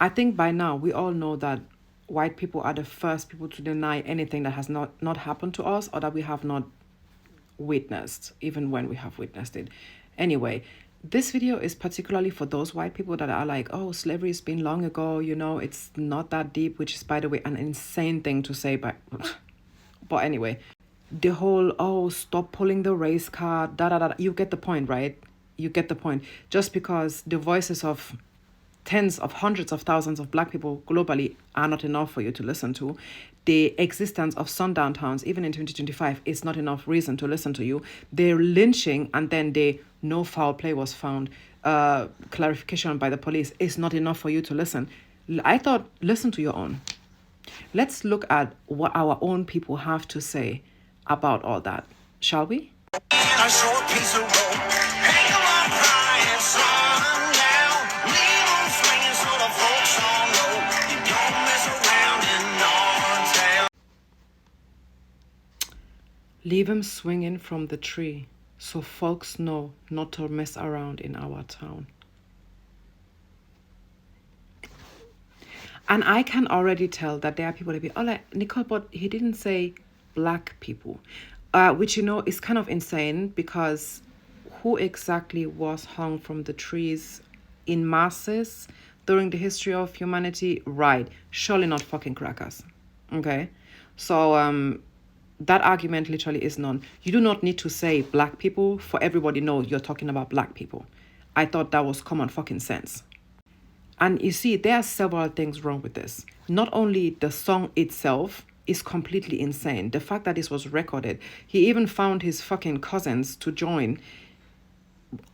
I think by now we all know that white people are the first people to deny anything that has not happened to us or that we have not witnessed, even when we have witnessed it. Anyway, this video is particularly for those white people that are like, oh, slavery's been long ago, it's not that deep, which is, by the way, an insane thing to say, but anyway, the whole, oh, stop pulling the race card, da da da, you get the point, right? You get the point. Just because the voices of tens of hundreds of thousands of black people globally are not enough for you to listen to. The existence of sundown towns, even in 2025, is not enough reason to listen to you. They're lynching and then no foul play was found. Clarification by the police is not enough for you to listen. I thought, listen to your own. Let's look at what our own people have to say about all that, shall we? A short piece of rope, hang on high and sun now. Leave them swinging so the folks all know you don't mess around in our town. Leave them swinging from the tree so folks know not to mess around in our town. And I can already tell that there are people that be, oh, like, Nicole, but he didn't say black people, which, is kind of insane because who exactly was hung from the trees in masses during the history of humanity? Right. Surely not fucking crackers. Okay. So, that argument literally is none. You do not need to say black people for everybody know you're talking about black people. I thought that was common fucking sense. And you see, there are several things wrong with this. Not only the song itself is completely insane. The fact that this was recorded, he even found his fucking cousins to join,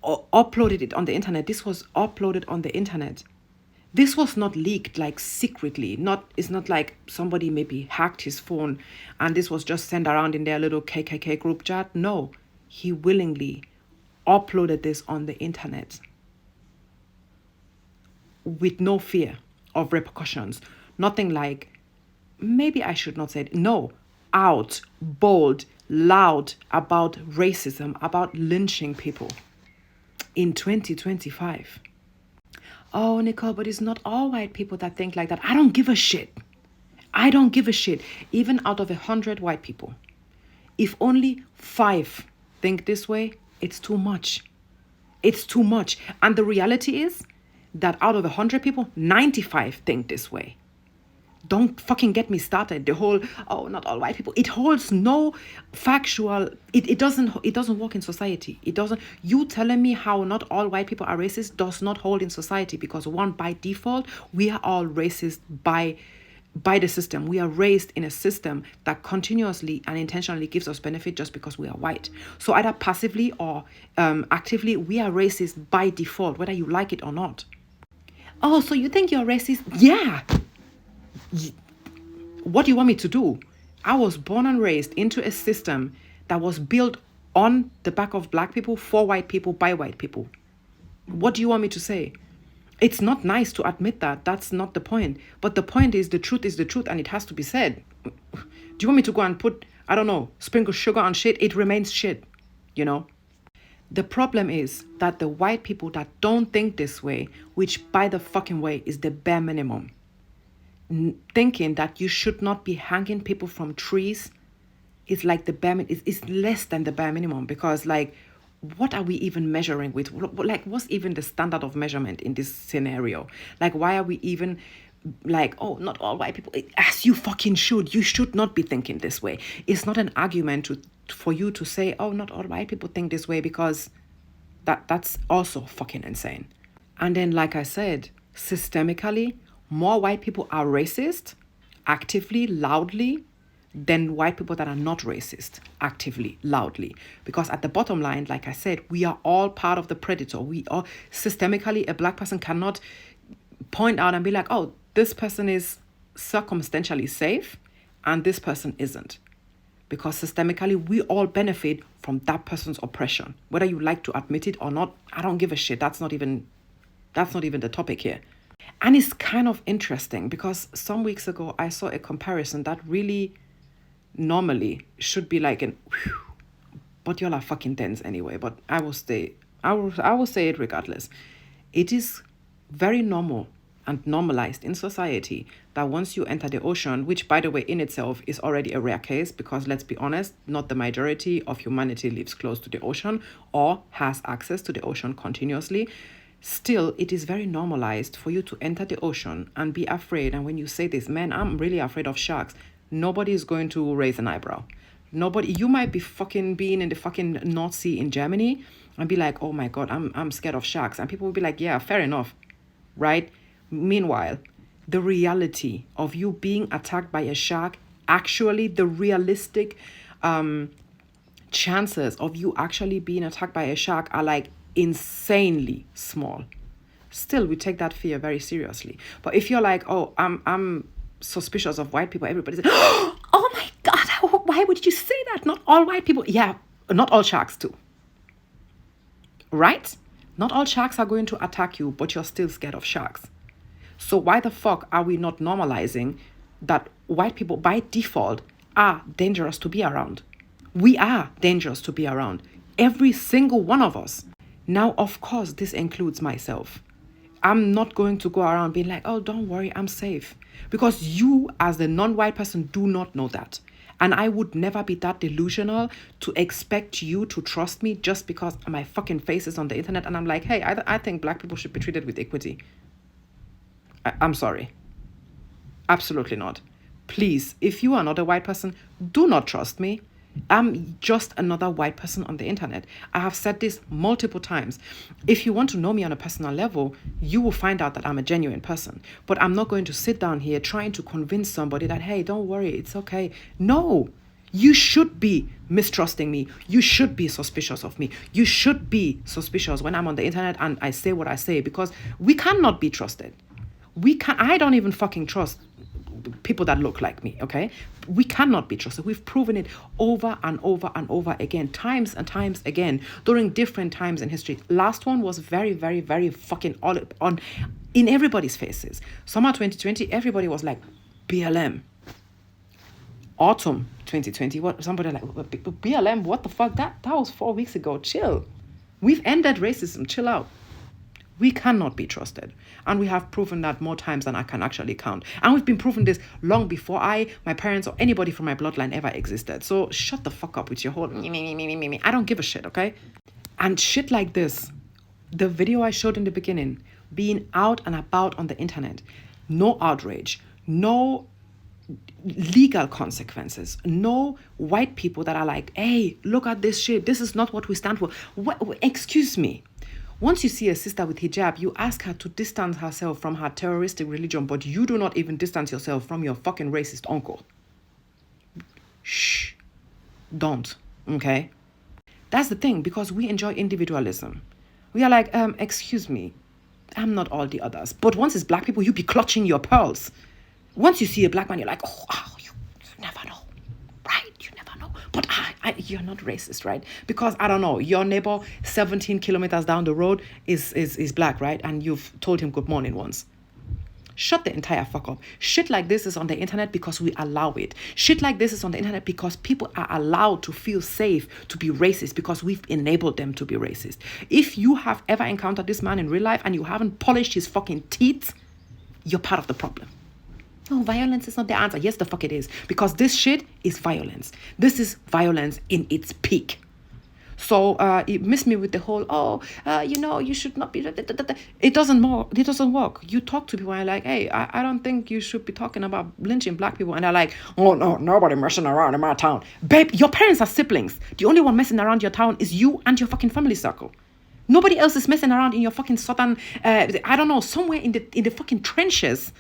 uploaded it on the internet. This was uploaded on the internet. This was not leaked like secretly. It's not like somebody maybe hacked his phone and this was just sent around in their little KKK group chat. No, he willingly uploaded this on the internet with no fear of repercussions. Nothing like, maybe I should not say it. No, out, bold, loud about racism, about lynching people in 2025. Oh, Nicole, but it's not all white people that think like that. I don't give a shit. I don't give a shit. Even out of 100 white people, if only 5 think this way, it's too much. It's too much. And the reality is that out of 100 people, 95 think this way. Don't fucking get me started. The whole, oh, not all white people. It holds no factual, it doesn't work in society. It doesn't, you telling me how not all white people are racist does not hold in society because one, by default, we are all racist by the system. We are raised in a system that continuously and intentionally gives us benefit just because we are white. So either passively or actively, we are racist by default, whether you like it or not. Oh, so you think you're racist? Yeah. What do you want me to do? I was born and raised into a system that was built on the back of black people, for white people, by white people. What do you want me to say? It's not nice to admit that. That's not the point. But the point is the truth and it has to be said. Do you want me to go and put, I don't know, sprinkle sugar on shit? It remains shit, The problem is that the white people that don't think this way, which by the fucking way is the bare minimum, thinking that you should not be hanging people from trees is like the bare minimum. It's less than the bare minimum because like, what are we even measuring with? Like, what's even the standard of measurement in this scenario? Like, why are we even like, oh, not all white people? As you fucking should. You should not be thinking this way. It's not an argument for you to say, oh, not all white people think this way because that's also fucking insane. And then, like I said, systemically, more white people are racist, actively, loudly, than white people that are not racist, actively, loudly. Because at the bottom line, like I said, we are all part of the predator. We are systemically, a black person cannot point out and be like, oh, this person is circumstantially safe and this person isn't. Because systemically, we all benefit from that person's oppression. Whether you like to admit it or not, I don't give a shit. That's not even the topic here. And it's kind of interesting because some weeks ago, I saw a comparison that really normally should be like but y'all are fucking dense anyway. But I will say it regardless. It is very normal and normalized in society that once you enter the ocean, which by the way in itself is already a rare case, because let's be honest, not the majority of humanity lives close to the ocean or has access to the ocean continuously, still it is very normalized for you to enter the ocean and be afraid. And when you say this, man, I'm really afraid of sharks, nobody is going to raise an eyebrow. Nobody. You might be fucking being in the fucking North Sea in Germany and be like, oh my God, I'm scared of sharks. And people will be like, yeah, fair enough, right? Meanwhile, the reality of you being attacked by a shark, actually the realistic chances of you actually being attacked by a shark are like insanely small. Still, we take that fear very seriously. But if you're like, oh, I'm suspicious of white people, everybody's like, oh my God, why would you say that? Not all white people. Yeah, not all sharks too. Right? Not all sharks are going to attack you, but you're still scared of sharks. So why the fuck are we not normalizing that white people by default are dangerous to be around? We are dangerous to be around. Every single one of us. Now, of course, this includes myself. I'm not going to go around being like, oh, don't worry, I'm safe. Because you, as the non-white person, do not know that. And I would never be that delusional to expect you to trust me just because my fucking face is on the internet and I'm like, hey, I think black people should be treated with equity. I'm sorry. Absolutely not. Please, if you are not a white person, do not trust me. I'm just another white person on the internet. I have said this multiple times. If you want to know me on a personal level, you will find out that I'm a genuine person. But I'm not going to sit down here trying to convince somebody that, hey, don't worry, it's okay. No, you should be mistrusting me. You should be suspicious of me. You should be suspicious when I'm on the internet and I say what I say, because we cannot be trusted. I don't even fucking trust people that look like me, okay? We cannot be trusted. We've proven it over and over and over again, times and times again, during different times in history. Last one was very, very, very fucking all on in everybody's faces. Summer 2020, everybody was like, BLM. Autumn 2020, what somebody like, BLM, what the fuck? That was 4 weeks ago. Chill. We've ended racism. Chill out. We cannot be trusted. And we have proven that more times than I can actually count. And we've been proven this long before my parents, or anybody from my bloodline ever existed. So shut the fuck up with your whole me. I don't give a shit, okay? And shit like this, the video I showed in the beginning, being out and about on the internet, no outrage, no legal consequences, no white people that are like, hey, look at this shit. This is not what we stand for. Excuse me. Once you see a sister with hijab, you ask her to distance herself from her terroristic religion, but you do not even distance yourself from your fucking racist uncle. Shh. Don't. Okay? That's the thing, because we enjoy individualism. We are like, excuse me, I'm not all the others. But once it's black people, you be clutching your pearls. Once you see a black man, you're like, oh, you never know. Right? You never know. But you're not racist, right? Because, I don't know, your neighbor 17 kilometers down the road is black, right? And you've told him good morning once. Shut the entire fuck up. Shit like this is on the internet because we allow it. Shit like this is on the internet because people are allowed to feel safe to be racist because we've enabled them to be racist. If you have ever encountered this man in real life and you haven't polished his fucking teeth, you're part of the problem. No, violence is not the answer. Yes, the fuck it is. Because this shit is violence. This is violence in its peak. So it missed me with the whole, you should not be... It doesn't work. You talk to people and you're like, hey, I don't think you should be talking about lynching black people. And they're like, oh, no, nobody messing around in my town. Babe, your parents are siblings. The only one messing around your town is you and your fucking family circle. Nobody else is messing around in your fucking southern, somewhere in the fucking trenches.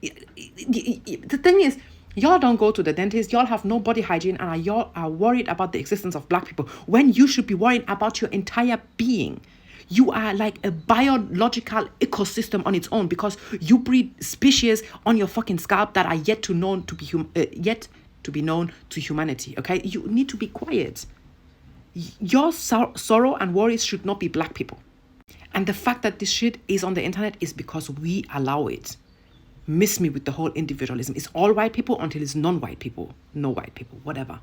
The thing is, y'all don't go to the dentist, y'all have no body hygiene, and y'all are worried about the existence of black people when you should be worried about your entire being. You are like a biological ecosystem on its own because you breed species on your fucking scalp that are yet to be known to humanity. Okay, you need to be quiet. Your sorrow and worries should not be black people. And the fact that this shit is on the internet is because we allow it. Miss me with the whole individualism. It's all white people until it's non-white people. No white people, whatever.